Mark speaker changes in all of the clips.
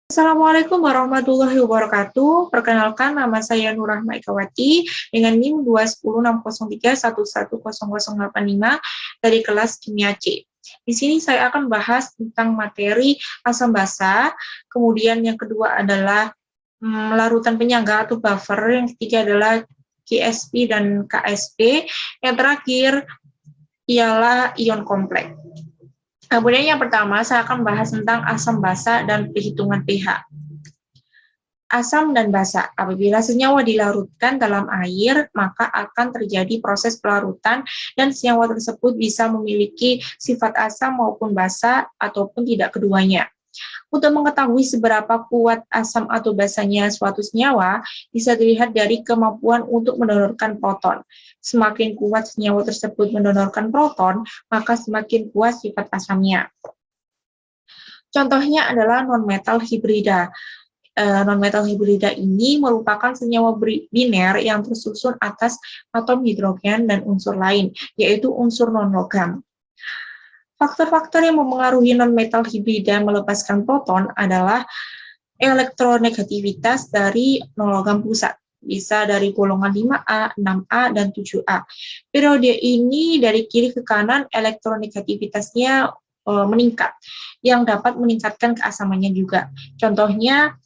Speaker 1: Assalamualaikum warahmatullahi wabarakatuh. Perkenalkan, nama saya Nurrahma Ikawati dengan NIM 2106031100085 dari kelas Kimia C. Di sini saya akan bahas tentang materi asam basa. Kemudian yang kedua adalah larutan penyangga atau buffer. Yang ketiga adalah GSP dan KSP. Yang terakhir ialah ion kompleks. Kemudian yang pertama, saya akan bahas tentang asam basa dan perhitungan pH. Asam dan basa, apabila senyawa dilarutkan dalam air, maka akan terjadi proses pelarutan dan senyawa tersebut bisa memiliki sifat asam maupun basa ataupun tidak keduanya. Untuk mengetahui seberapa kuat asam atau basanya suatu senyawa, bisa dilihat dari kemampuan untuk mendonorkan proton. Semakin kuat senyawa tersebut mendonorkan proton, maka semakin kuat sifat asamnya. Contohnya adalah nonmetal hibrida. Non-metal hibrida ini merupakan senyawa biner yang tersusun atas atom hidrogen dan unsur lain, yaitu unsur non-logam. Faktor-faktor yang mempengaruhi non-metal hibrida melepaskan proton adalah elektronegativitas dari non-logam pusat, bisa dari golongan 5A, 6A, dan 7A. Periode ini dari kiri ke kanan elektronegativitasnya meningkat, yang dapat meningkatkan keasamannya juga. Contohnya,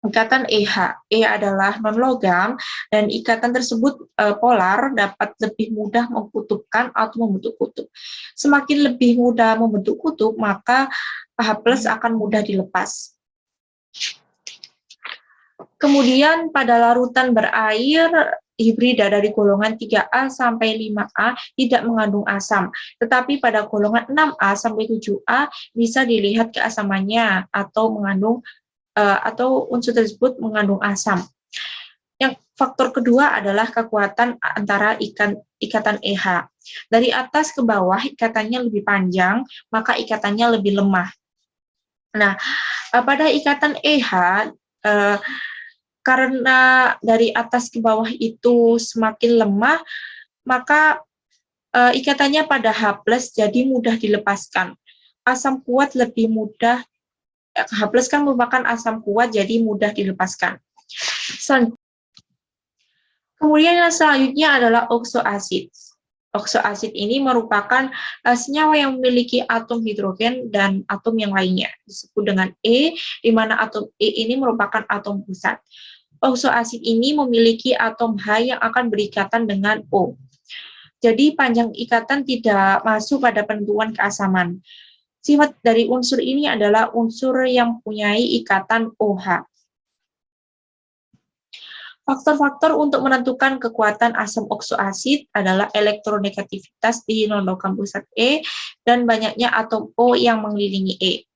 Speaker 1: ikatan EH. E adalah non-logam dan ikatan tersebut polar dapat lebih mudah mengkutupkan atau membentuk kutub. Semakin lebih mudah membentuk kutub, maka H+ akan mudah dilepas. Kemudian pada larutan berair hibrida dari golongan 3A sampai 5A tidak mengandung asam, tetapi pada golongan 6A sampai 7A bisa dilihat keasamannya atau mengandung atau unsur tersebut mengandung asam. Yang faktor kedua adalah kekuatan antara ikatan EH. Dari atas ke bawah ikatannya lebih panjang, maka ikatannya lebih lemah. Nah, pada ikatan EH, karena dari atas ke bawah itu semakin lemah, maka ikatannya pada H+ jadi mudah dilepaskan. Asam kuat lebih mudah, H+ kan merupakan asam kuat, jadi mudah dilepaskan. Kemudian yang selanjutnya adalah oksoasid. Oksoasid ini merupakan senyawa yang memiliki atom hidrogen dan atom yang lainnya, disebut dengan E, di mana atom E ini merupakan atom pusat. Oksoasid ini memiliki atom H yang akan berikatan dengan O. Jadi panjang ikatan tidak masuk pada penentuan keasaman. Sifat dari unsur ini adalah unsur yang mempunyai ikatan OH. Faktor-faktor untuk menentukan kekuatan asam oksoasid adalah elektronegativitas di non-logam pusat E dan banyaknya atom O yang mengelilingi E.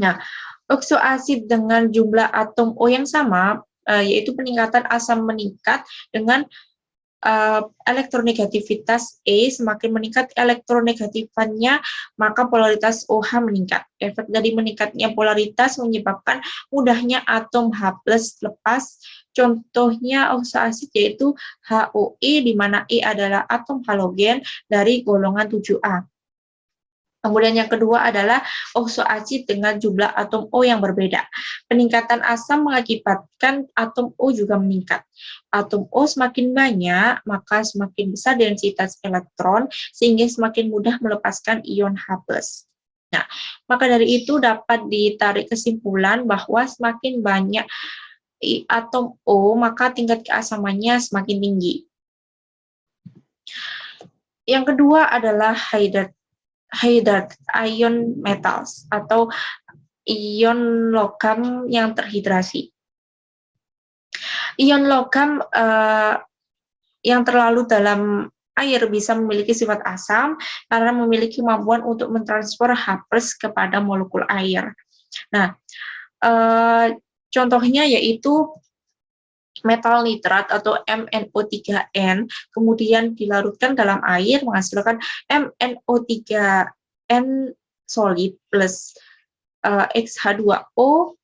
Speaker 1: Nah, oksoasid dengan jumlah atom O yang sama, yaitu peningkatan asam meningkat dengan elektronegativitas E, semakin meningkat elektronegatifannya, maka polaritas OH meningkat. Efek dari meningkatnya polaritas menyebabkan mudahnya atom H+ lepas. Contohnya oksoasid yaitu HOE, di mana E adalah atom halogen dari golongan 7A. Kemudian yang kedua adalah oksoasid dengan jumlah atom O yang berbeda. Peningkatan asam mengakibatkan atom O juga meningkat. Atom O semakin banyak, maka semakin besar densitas elektron, sehingga semakin mudah melepaskan ion H+. Nah, maka dari itu dapat ditarik kesimpulan bahwa semakin banyak atom O, maka tingkat keasamannya semakin tinggi. Yang kedua adalah hydrate ion metals atau ion logam yang terhidrasi. Ion logam yang terlalu dalam air bisa memiliki sifat asam karena memiliki kemampuan untuk mentransfer H+ kepada molekul air. Nah, contohnya yaitu metal nitrat atau MnO3n, kemudian dilarutkan dalam air menghasilkan MnO3n solid plus XH2O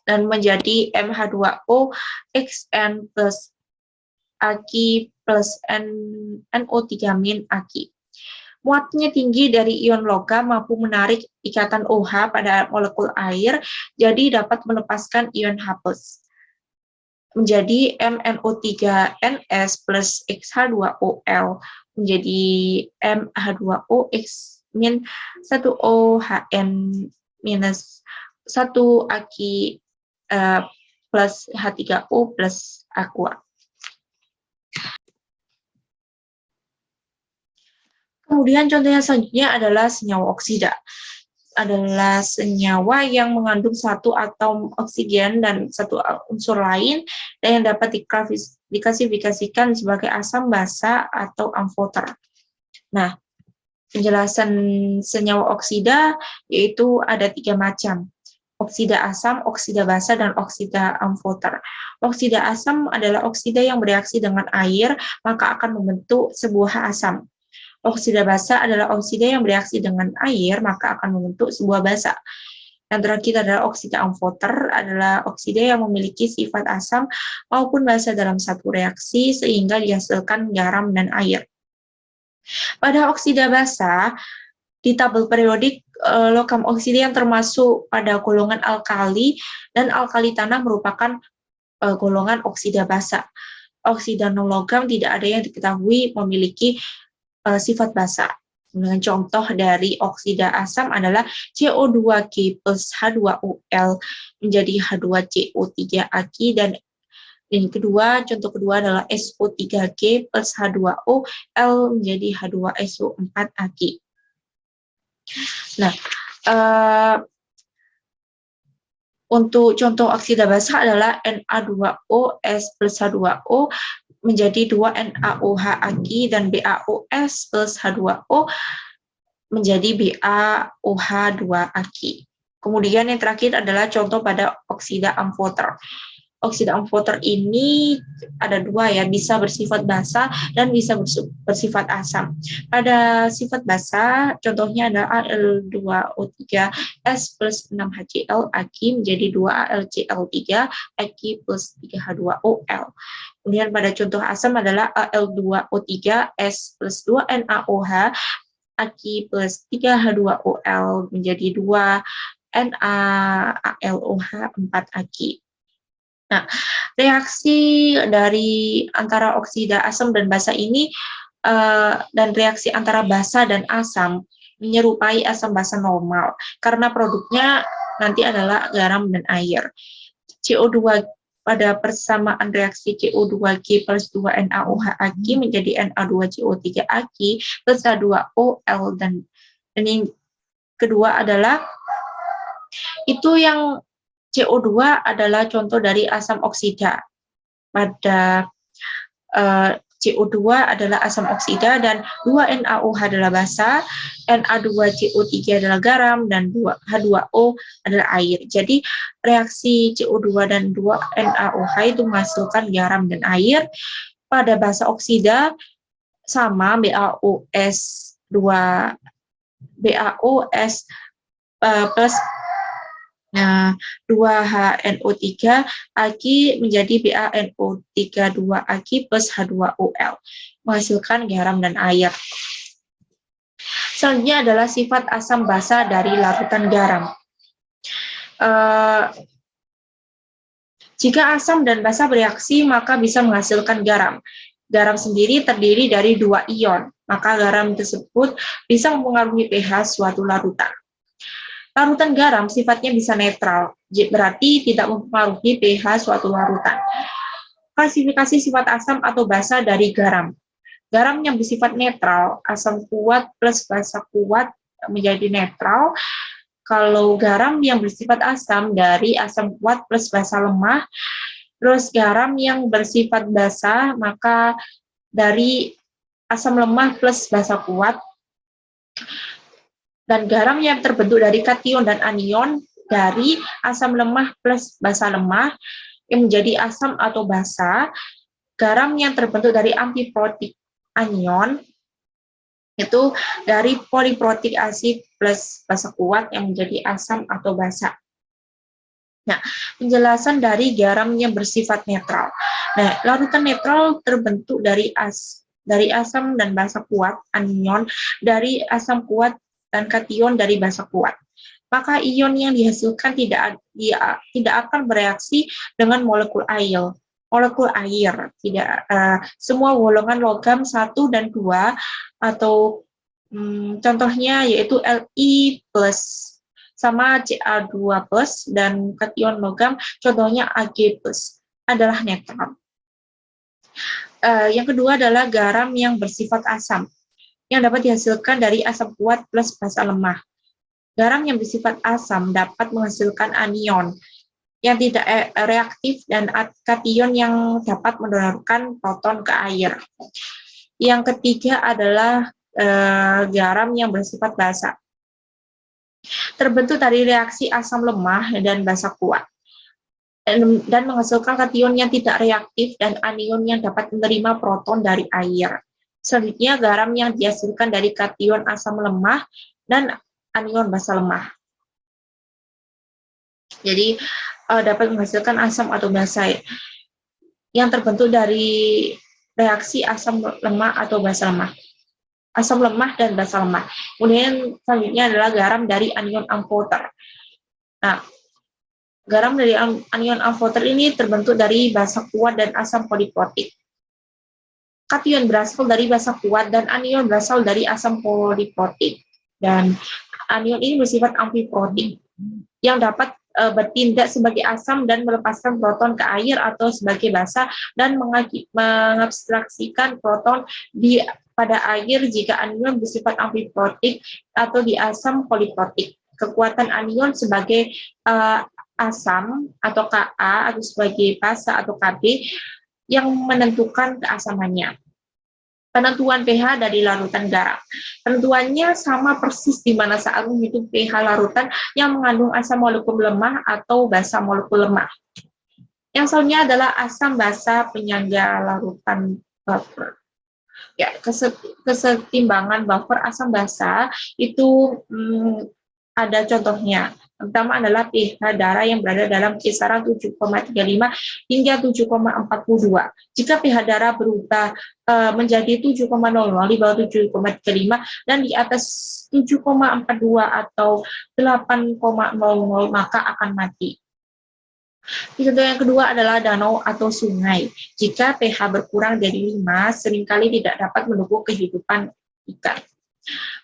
Speaker 1: dan menjadi MH2O XN plus Aq plus NO3- Aq. Muatnya tinggi dari ion logam mampu menarik ikatan OH pada molekul air, jadi dapat melepaskan ion H+. Menjadi MnO3NS plus XH2OL menjadi MH2O X min 1OHN minus 1 Aki plus H3O plus aqua. Kemudian contoh yang selanjutnya adalah senyawa oksida. Adalah senyawa yang mengandung satu atom oksigen dan satu unsur lain dan yang dapat diklasifikasikan sebagai asam basa atau amfoter. Nah, penjelasan senyawa oksida yaitu ada 3 macam. Oksida asam, oksida basa, dan oksida amfoter. Oksida asam adalah oksida yang bereaksi dengan air, maka akan membentuk sebuah asam. Oksida basa adalah oksida yang bereaksi dengan air, maka akan membentuk sebuah basa. Yang terakhir adalah oksida amfoter, adalah oksida yang memiliki sifat asam maupun basa dalam satu reaksi, sehingga dihasilkan garam dan air. Pada oksida basa, di tabel periodik, logam oksida yang termasuk pada golongan alkali dan alkali tanah merupakan golongan oksida basa. Oksida non-logam tidak ada yang diketahui memiliki sifat basa. Dengan contoh dari oksida asam adalah CO2G plus H2OL menjadi H2CO3 Aq, dan yang kedua, contoh kedua adalah SO3G plus H2O L menjadi H2SO4 Aq. Nah, untuk contoh oksida basa adalah Na2OS plus H2O menjadi 2NaOH Aq dan BaOS plus H2O menjadi BaOH2 Aq. Kemudian yang terakhir adalah contoh pada oksida amfoter. Oksida amfoter ini ada 2 ya, bisa bersifat basa dan bisa bersifat asam. Pada sifat basa, contohnya adalah Al2O3S plus 6HCl Aq menjadi 2AlCl3 Aq plus 3H2OL. Kemudian pada contoh asam adalah Al2O3S plus 2NaOH Aq plus 3H2OL menjadi 2NaAlOH4 Aq. Nah, reaksi dari antara oksida asam dan basa ini dan reaksi antara basa dan asam menyerupai asam basa normal karena produknya nanti adalah garam dan air. CO2 pada persamaan reaksi CO2G plus 2NaOH Aq menjadi Na2CO3 Aq plus H2OL, dan yang kedua adalah itu yang CO2 adalah contoh dari asam oksida. Pada CO2 adalah asam oksida dan 2NaOH adalah basa, Na2CO3 adalah garam, dan H2O adalah air. Jadi reaksi CO2 dan 2NaOH itu menghasilkan garam dan air. Pada basa oksida sama BaOS plus 2HNO3 Aq menjadi BaNO3 2 Aq plus H2OL menghasilkan garam dan air. Selanjutnya adalah sifat asam basa dari larutan garam. Jika asam dan basa bereaksi, maka bisa menghasilkan garam. Garam sendiri terdiri dari 2 ion, maka garam tersebut bisa mempengaruhi pH suatu larutan. Larutan garam sifatnya bisa netral, berarti tidak mempengaruhi pH suatu larutan. Klasifikasi sifat asam atau basa dari garam. Garam yang bersifat netral, asam kuat plus basa kuat menjadi netral. Kalau garam yang bersifat asam dari asam kuat plus basa lemah, terus garam yang bersifat basa maka dari asam lemah plus basa kuat, dan garam yang terbentuk dari kation dan anion dari asam lemah plus basa lemah yang menjadi asam atau basa. Garam yang terbentuk dari amfiprotik anion itu dari poliprotik asid plus basa kuat yang menjadi asam atau basa. Nah, penjelasan dari garam yang bersifat netral. Nah, larutan netral terbentuk dari dari asam dan basa kuat, anion dari asam kuat dan kation dari basa kuat. Maka ion yang dihasilkan tidak akan bereaksi dengan molekul air. Semua golongan logam 1 dan 2 atau contohnya yaitu Li plus sama Ca2 plus dan kation logam contohnya Ag plus adalah netral. Yang kedua adalah garam yang bersifat asam yang dapat dihasilkan dari asam kuat plus basa lemah. Garam yang bersifat asam dapat menghasilkan anion yang tidak reaktif dan kation yang dapat mendonorkan proton ke air. Yang ketiga adalah garam yang bersifat basa. Terbentuk dari reaksi asam lemah dan basa kuat dan menghasilkan kation yang tidak reaktif dan anion yang dapat menerima proton dari air. Selanjutnya garam yang dihasilkan dari kation asam lemah dan anion basa lemah. Jadi dapat menghasilkan asam atau basa yang terbentuk dari reaksi asam lemah atau basa lemah. Asam lemah dan basa lemah. Kemudian selanjutnya adalah garam dari anion amfoter. Nah, garam dari anion amfoter ini terbentuk dari basa kuat dan asam poliprotik. Kation berasal dari basa kuat dan anion berasal dari asam poliprotik. Dan anion ini bersifat amfiprotik yang dapat bertindak sebagai asam dan melepaskan proton ke air atau sebagai basa dan mengabstraksikan proton pada air jika anion bersifat amfiprotik atau di asam poliprotik. Kekuatan anion sebagai asam atau Ka atau sebagai basa atau Kb yang menentukan keasamannya. Penentuan pH dari larutan garam. Penentuannya sama persis di mana saat menghitung pH larutan yang mengandung asam molekul lemah atau basa molekul lemah. Yang selanjutnya adalah asam basa penyangga larutan buffer. Ya, kesetimbangan buffer asam basa itu ada contohnya. Pertama adalah pH darah yang berada dalam kisaran 7,35 hingga 7,42. Jika pH darah berubah menjadi 7,00 di bawah 7,35 dan di atas 7,42 atau 8,00 maka akan mati. Contoh yang kedua adalah danau atau sungai. Jika pH berkurang dari 5, seringkali tidak dapat mendukung kehidupan ikan.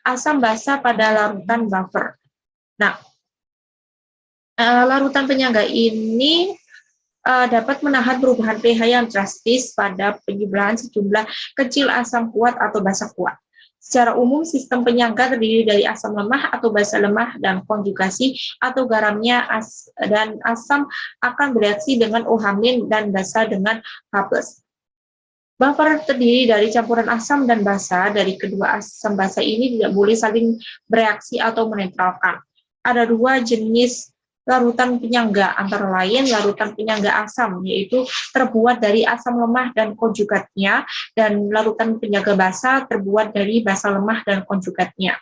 Speaker 1: Asam basa pada larutan buffer. Nah, larutan penyangga ini dapat menahan perubahan pH yang drastis pada penyebelahan sejumlah kecil asam kuat atau basa kuat. Secara umum, sistem penyangga terdiri dari asam lemah atau basa lemah dan konjugasi atau garamnya dan asam akan bereaksi dengan OH- dan basa dengan H+. Buffer terdiri dari campuran asam dan basa. Dari kedua asam basa ini tidak boleh saling bereaksi atau menetralkan. Ada dua jenis larutan penyangga, antara lain larutan penyangga asam, yaitu terbuat dari asam lemah dan konjugatnya, dan larutan penyangga basa terbuat dari basa lemah dan konjugatnya.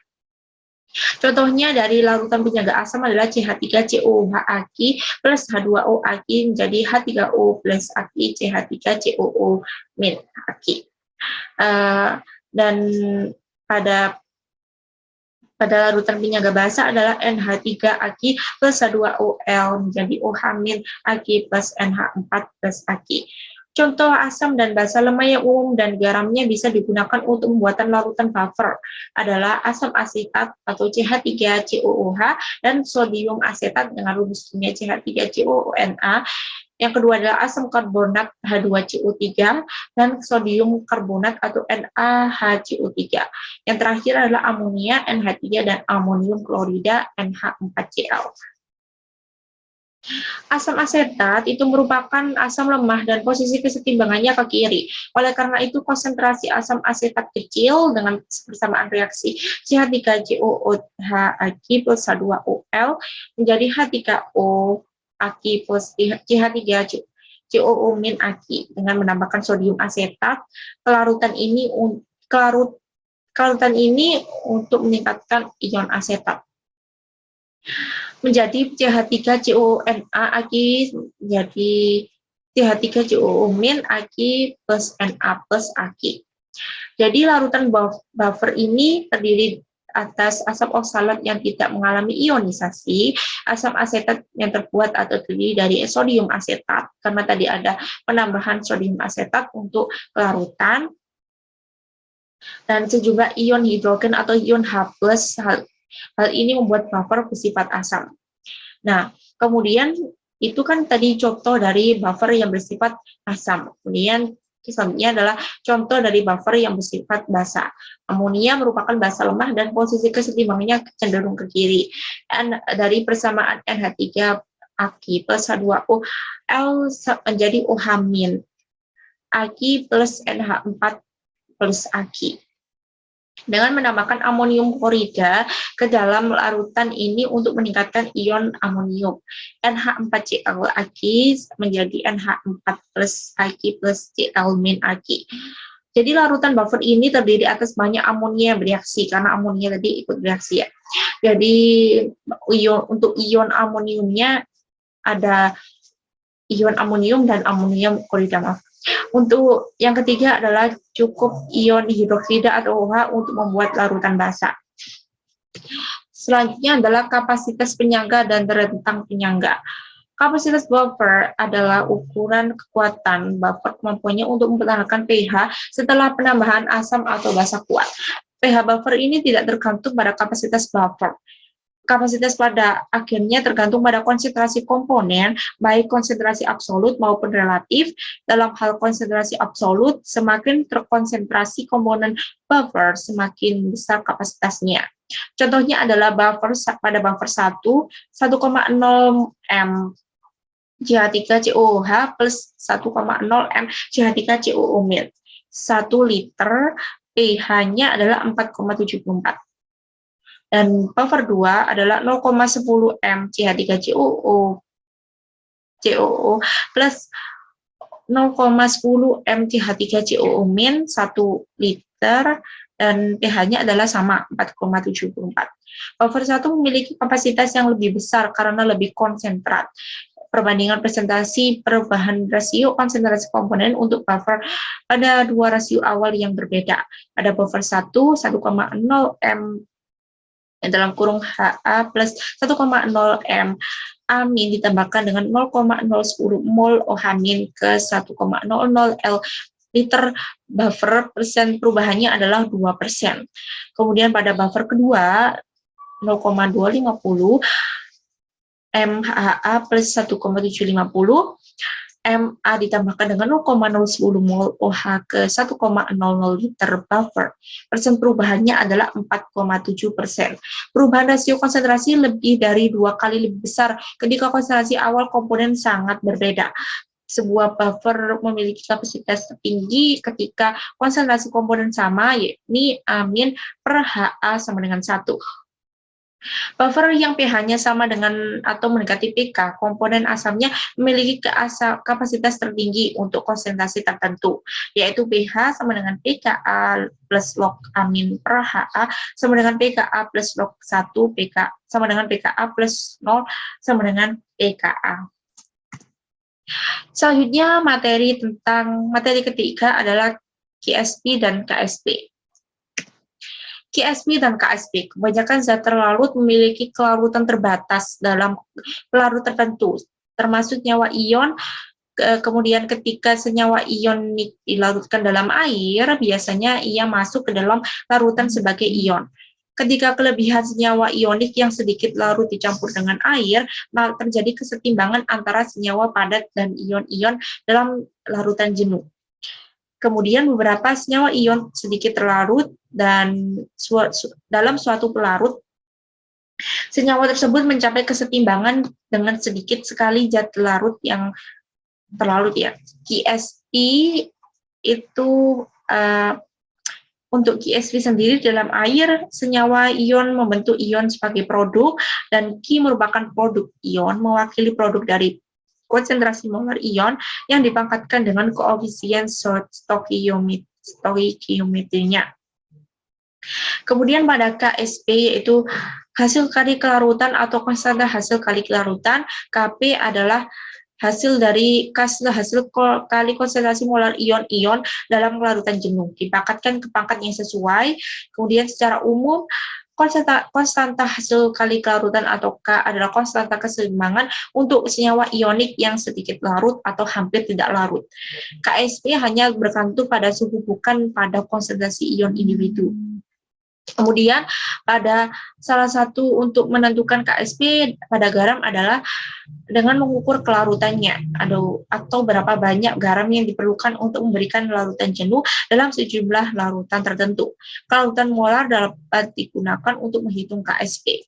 Speaker 1: Contohnya dari larutan penyangga asam adalah CH3COOH Aq plus H2O Aq menjadi H3O plus Aq CH3COO min Aq. Dan pada larutan penyangga basa adalah NH3 Aq plus H2OL menjadi OH- Aq plus NH4 plus Aq. Contoh asam dan basa lemah yang umum dan garamnya bisa digunakan untuk pembuatan larutan buffer adalah asam asetat atau CH3COOH dan sodium asetat dengan rumus kimia CH3COONa. Yang kedua adalah asam karbonat H2CO3 dan sodium karbonat atau NaHCO3. Yang terakhir adalah amonia NH3 dan amonium klorida NH4Cl. Asam asetat itu merupakan asam lemah dan posisi kesetimbangannya ke kiri. Oleh karena itu, konsentrasi asam asetat kecil dengan persamaan reaksi CH3COOH Aq plus H2OL menjadi H3O Aq plus CH3COO min Aq dengan menambahkan sodium asetat ke larutan ini untuk meningkatkan ion asetat. Menjadi CH3COONa Aq menjadi CH3COO min Aq plus Na plus Aq. Jadi larutan buffer ini terdiri atas asam oksalat yang tidak mengalami ionisasi, asam asetat yang terbuat atau terdiri dari sodium asetat, karena tadi ada penambahan sodium asetat untuk larutan, dan sejumlah ion hidrogen atau ion H+. Hal ini membuat buffer bersifat asam. Nah, kemudian itu kan tadi contoh dari buffer yang bersifat asam. Kemudian selanjutnya adalah contoh dari buffer yang bersifat basa. Amonia merupakan basa lemah dan posisi kesetimbangannya cenderung ke kiri. Dan dari persamaan NH3 Aq plus H2O, L menjadi OH-. Aq plus NH4 plus Aq. Dengan menambahkan amonium klorida ke dalam larutan ini untuk meningkatkan ion amonium. NH4Cl Aq menjadi NH4 plus Aq plus Cl-Aq. Jadi larutan buffer ini terdiri atas banyak amonia yang bereaksi, karena amonia tadi ikut bereaksi ya. Jadi untuk ion amoniumnya ada ion amonium dan amonium klorida, maaf. Untuk yang ketiga adalah cukup ion hidroksida atau OH untuk membuat larutan basa. Selanjutnya adalah kapasitas penyangga dan rentang penyangga. Kapasitas buffer adalah ukuran kekuatan buffer kemampuannya untuk mempertahankan pH setelah penambahan asam atau basa kuat. pH buffer ini tidak tergantung pada kapasitas buffer. Kapasitas pada akhirnya tergantung pada konsentrasi komponen, baik konsentrasi absolut maupun relatif. Dalam hal konsentrasi absolut, semakin terkonsentrasi komponen buffer, semakin besar kapasitasnya. Contohnya adalah pada buffer 1, 1,0 M CH3COOH plus 1,0 M CH3COO mil. 1 liter pH-nya adalah 4,74. Dan buffer 2 adalah 0,10 M CH3COO plus 0,10 M CH3COO min 1 liter, dan pH-nya adalah sama 4,74. Buffer 1 memiliki kapasitas yang lebih besar karena lebih konsentrat. Perbandingan presentasi perubahan rasio konsentrasi komponen untuk buffer pada dua rasio awal yang berbeda. Pada buffer 1, 1,0 M dalam kurung HA plus 1,0 M amin ditambahkan dengan 0,010 mol OH- ke 1,00 L liter buffer, persen perubahannya adalah 2%. Kemudian pada buffer kedua 0,250 MHA plus 1,750 MA ditambahkan dengan 0,010 mol OH ke 1,00 liter buffer. Persen perubahannya adalah 4,7%. Perubahan rasio konsentrasi lebih dari 2 kali lebih besar ketika konsentrasi awal komponen sangat berbeda. Sebuah buffer memiliki kapasitas tertinggi ketika konsentrasi komponen sama, yakni amin per HA sama dengan 1. Buffer yang pH-nya sama dengan atau mendekati pK, komponen asamnya memiliki kapasitas tertinggi untuk konsentrasi tertentu, yaitu pH sama dengan pKa plus log amin per HA sama dengan pKa plus log 1 pK sama dengan pKa plus 0 sama dengan pKa. Selanjutnya materi ketiga adalah QSP dan KSP. QSP dan KSP, kebanyakan zat terlarut memiliki kelarutan terbatas dalam pelarut tertentu, termasuk nyawa ion. Kemudian ketika senyawa ionik dilarutkan dalam air, biasanya ia masuk ke dalam larutan sebagai ion. Ketika kelebihan senyawa ionik yang sedikit larut dicampur dengan air, maka terjadi kesetimbangan antara senyawa padat dan ion-ion dalam larutan jenuh. Kemudian beberapa senyawa ion sedikit terlarut dan dalam suatu pelarut, senyawa tersebut mencapai kesetimbangan dengan sedikit sekali zat larut yang terlarut ya. QSP itu untuk QSP sendiri dalam air, senyawa ion membentuk ion sebagai produk, dan Q merupakan produk ion mewakili produk dari konsentrasi molar ion yang dipangkatkan dengan koefisien stoikiometrinya. Kemudian pada KSP yaitu hasil kali kelarutan atau konstanta hasil kali kelarutan. Kp adalah hasil kali konsentrasi molar ion-ion dalam larutan jenuh. Dipangkatkan ke pangkat yang sesuai. Kemudian secara umum konstanta hasil kali kelarutan atau K adalah konstanta keseimbangan untuk senyawa ionik yang sedikit larut atau hampir tidak larut. KSP hanya bergantung pada suhu, bukan pada konsentrasi ion individu. Kemudian pada salah satu untuk menentukan KSP pada garam adalah dengan mengukur kelarutannya atau berapa banyak garam yang diperlukan untuk memberikan larutan jenuh dalam sejumlah larutan tertentu. Kelarutan molar dapat digunakan untuk menghitung KSP.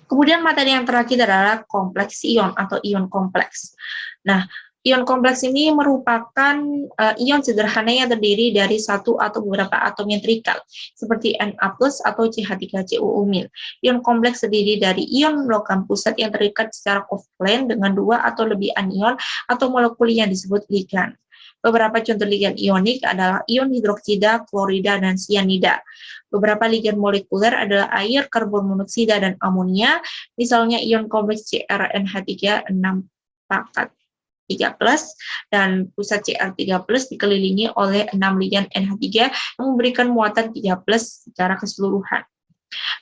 Speaker 1: Kemudian materi yang terakhir adalah kompleks ion atau ion kompleks. Nah, ion kompleks ini merupakan ion sederhana yang terdiri dari satu atau beberapa atom yang terikal, seperti Na+ atau CH3COO-. Ion kompleks terdiri dari ion logam pusat yang terikat secara kovalen dengan dua atau lebih anion atau molekul yang disebut ligan. Beberapa contoh ligan ionik adalah ion hidroksida, klorida, dan sianida. Beberapa ligan molekuler adalah air, karbon monoksida, dan amonia. Misalnya ion kompleks CrNH3 6 pangkat 3+, dan pusat Cr3+ dikelilingi oleh 6 ligan NH3 yang memberikan muatan 3+ secara keseluruhan.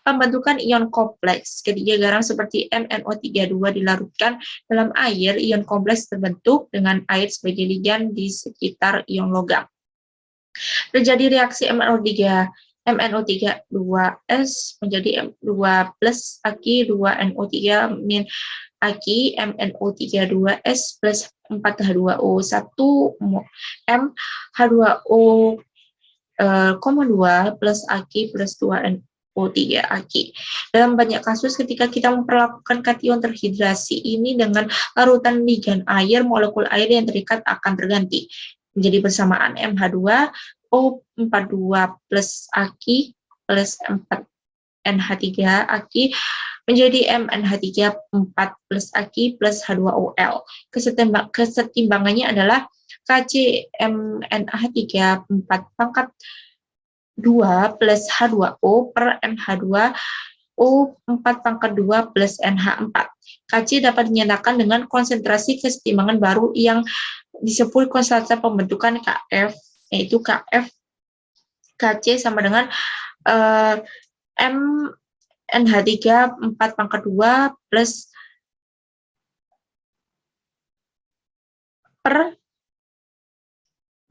Speaker 1: Pembentukan ion kompleks, ketiga garam seperti MnO32 dilarutkan dalam air. Ion kompleks terbentuk dengan air sebagai ligan di sekitar ion logam. Terjadi reaksi MnO32S menjadi M2+ Aki 2NO3 min Aki MnO32S plus 4H2O 1 MH2O, 2 plus Aki plus 2NO3 Aki. Dalam banyak kasus ketika kita memperlakukan kation terhidrasi ini dengan larutan ligan air, molekul air yang terikat akan terganti menjadi bersamaan MH2O42 plus Aki plus 4NH3 Aki menjadi MnH3 4 plus Aki plus H2OL. Kesetimbangannya adalah KCMnH3 4 pangkat 2 plus H2O per MH2O 4 pangkat 2 plus NH4. KC dapat dinyatakan dengan konsentrasi kesetimbangan baru yang disebut konstanta pembentukan KF, yaitu KF KC sama dengan MnH3 4 pangkat 2 plus per,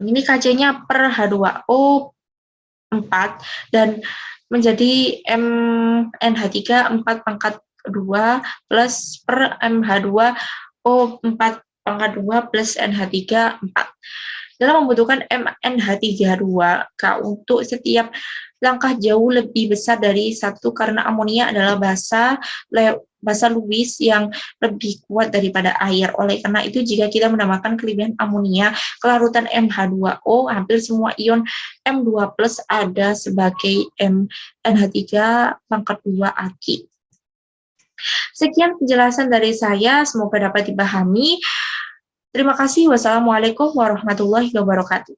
Speaker 1: ini KC-nya per H2O 4 dan menjadi MnH3 4 pangkat 2 plus per MH2O 4 pangkat 2 plus NH3 4. Dalam membutuhkan MnH3 2K untuk setiap langkah jauh lebih besar dari 1 karena amonia adalah basa Lewis yang lebih kuat daripada air. Oleh karena itu, jika kita menambahkan kelebihan amonia ke larutan MH2O, hampir semua ion M2+ ada sebagai MnH3 pangkat 2 Aki. Sekian penjelasan dari saya, semoga dapat dipahami. Terima kasih. Wassalamualaikum warahmatullahi wabarakatuh.